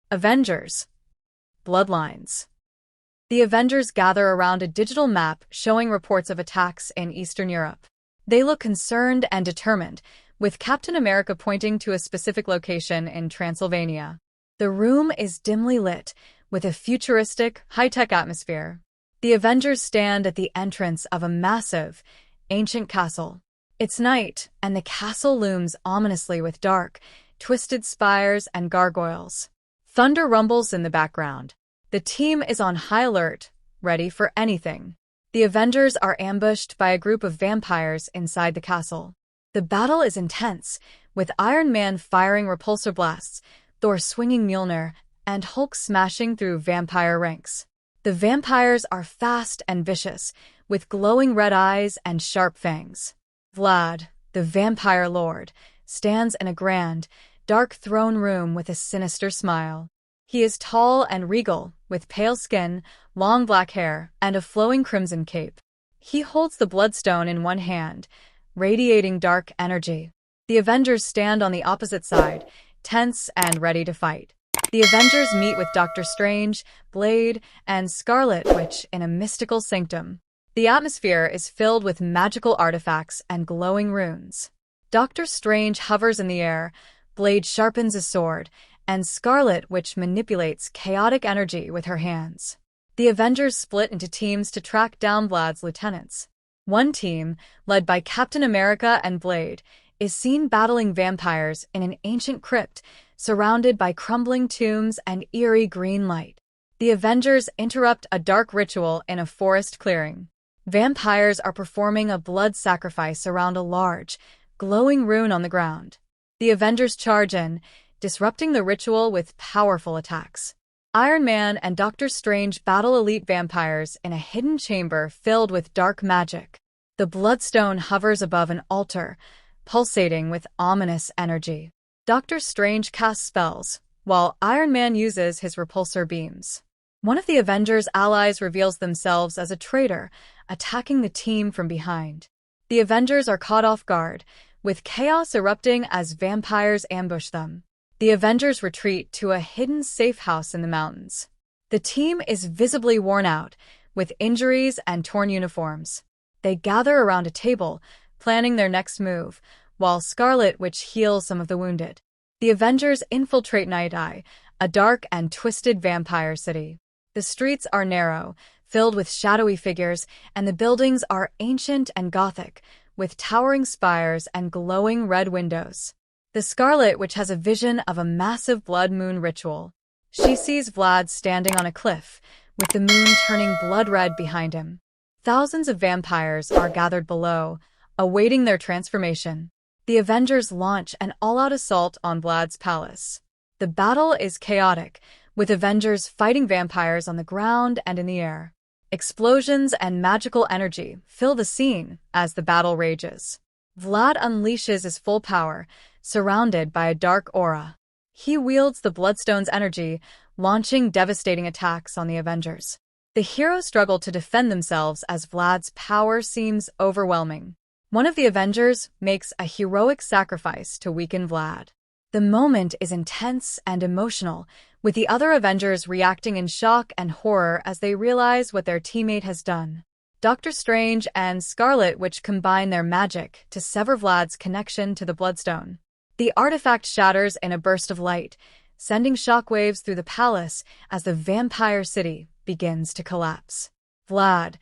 Avengers. Bloodlines. The Avengers gather around a digital map showing reports of attacks in Eastern Europe. They look concerned and determined, with Captain America pointing to a specific location in Transylvania. The room is dimly lit, with a futuristic, high-tech atmosphere. The Avengers stand at the entrance of a massive, ancient castle. It's night, and the castle looms ominously with dark, twisted spires and gargoyles. Thunder rumbles in the background. The team is on high alert, ready for anything. The Avengers are ambushed by a group of vampires inside the castle. The battle is intense, with Iron Man firing repulsor blasts, Thor swinging Mjolnir, and Hulk smashing through vampire ranks. The vampires are fast and vicious, with glowing red eyes and sharp fangs. Vlad, the vampire lord, stands in a grand, dark throne room with a sinister smile. He is tall and regal, with pale skin, long black hair, and a flowing crimson cape. He holds the Bloodstone in one hand, radiating dark energy. The Avengers stand on the opposite side, tense and ready to fight. The Avengers meet with Doctor Strange, Blade, and Scarlet Witch in a mystical sanctum. The atmosphere is filled with magical artifacts and glowing runes. Doctor Strange hovers in the air, Blade sharpens a sword, and Scarlet Witch manipulates chaotic energy with her hands. The Avengers split into teams to track down Vlad's lieutenants. One team, led by Captain America and Blade, is seen battling vampires in an ancient crypt, surrounded by crumbling tombs and eerie green light. The Avengers interrupt a dark ritual in a forest clearing. Vampires are performing a blood sacrifice around a large, glowing rune on the ground. The Avengers charge in, disrupting the ritual with powerful attacks. Iron Man and Doctor Strange battle elite vampires in a hidden chamber filled with dark magic. The Bloodstone hovers above an altar, pulsating with ominous energy. Doctor Strange casts spells, while Iron Man uses his repulsor beams. One of the Avengers' allies reveals themselves as a traitor, attacking the team from behind. The Avengers are caught off guard, with chaos erupting as vampires ambush them. The Avengers retreat to a hidden safe house in the mountains. The team is visibly worn out, with injuries and torn uniforms. They gather around a table, planning their next move, while Scarlet Witch heals some of the wounded. The Avengers infiltrate Night Eye, a dark and twisted vampire city. The streets are narrow, filled with shadowy figures, and the buildings are ancient and gothic, with towering spires and glowing red windows. The Scarlet Witch has a vision of a massive blood moon ritual. She sees Vlad standing on a cliff, with the moon turning blood red behind him. Thousands of vampires are gathered below, awaiting their transformation. The Avengers launch an all-out assault on Vlad's palace. The battle is chaotic, with Avengers fighting vampires on the ground and in the air. Explosions and magical energy fill the scene as the battle rages. Vlad unleashes his full power, surrounded by a dark aura. He wields the Bloodstone's energy, launching devastating attacks on the Avengers. The heroes struggle to defend themselves as Vlad's power seems overwhelming. One of the Avengers makes a heroic sacrifice to weaken Vlad. The moment is intense and emotional, with the other Avengers reacting in shock and horror as they realize what their teammate has done. Doctor Strange and Scarlet Witch combine their magic to sever Vlad's connection to the Bloodstone. The artifact shatters in a burst of light, sending shockwaves through the palace as the vampire city begins to collapse. Vlad,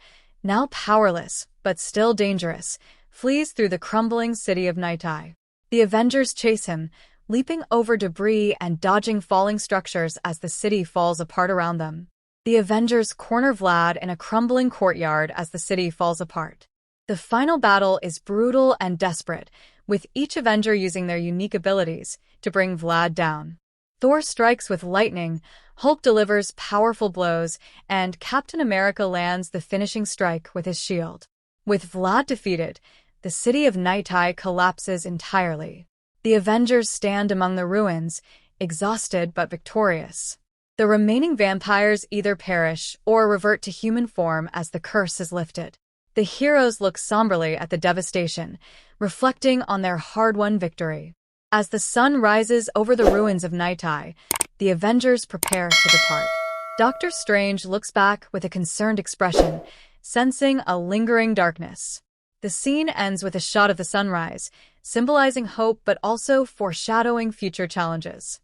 now powerless but still dangerous, flees through the crumbling city of Night Eye. The Avengers chase him, leaping over debris and dodging falling structures as the city falls apart around them. The Avengers corner Vlad in a crumbling courtyard as the city falls apart. The final battle is brutal and desperate, with each Avenger using their unique abilities to bring Vlad down. Thor strikes with lightning, Hulk delivers powerful blows, and Captain America lands the finishing strike with his shield. With Vlad defeated, the city of Night Eye collapses entirely. The Avengers stand among the ruins, exhausted but victorious. The remaining vampires either perish or revert to human form as the curse is lifted. The heroes look somberly at the devastation, reflecting on their hard-won victory. As the sun rises over the ruins of Night Eye, the Avengers prepare to depart. Doctor Strange looks back with a concerned expression, sensing a lingering darkness. The scene ends with a shot of the sunrise, symbolizing hope but also foreshadowing future challenges.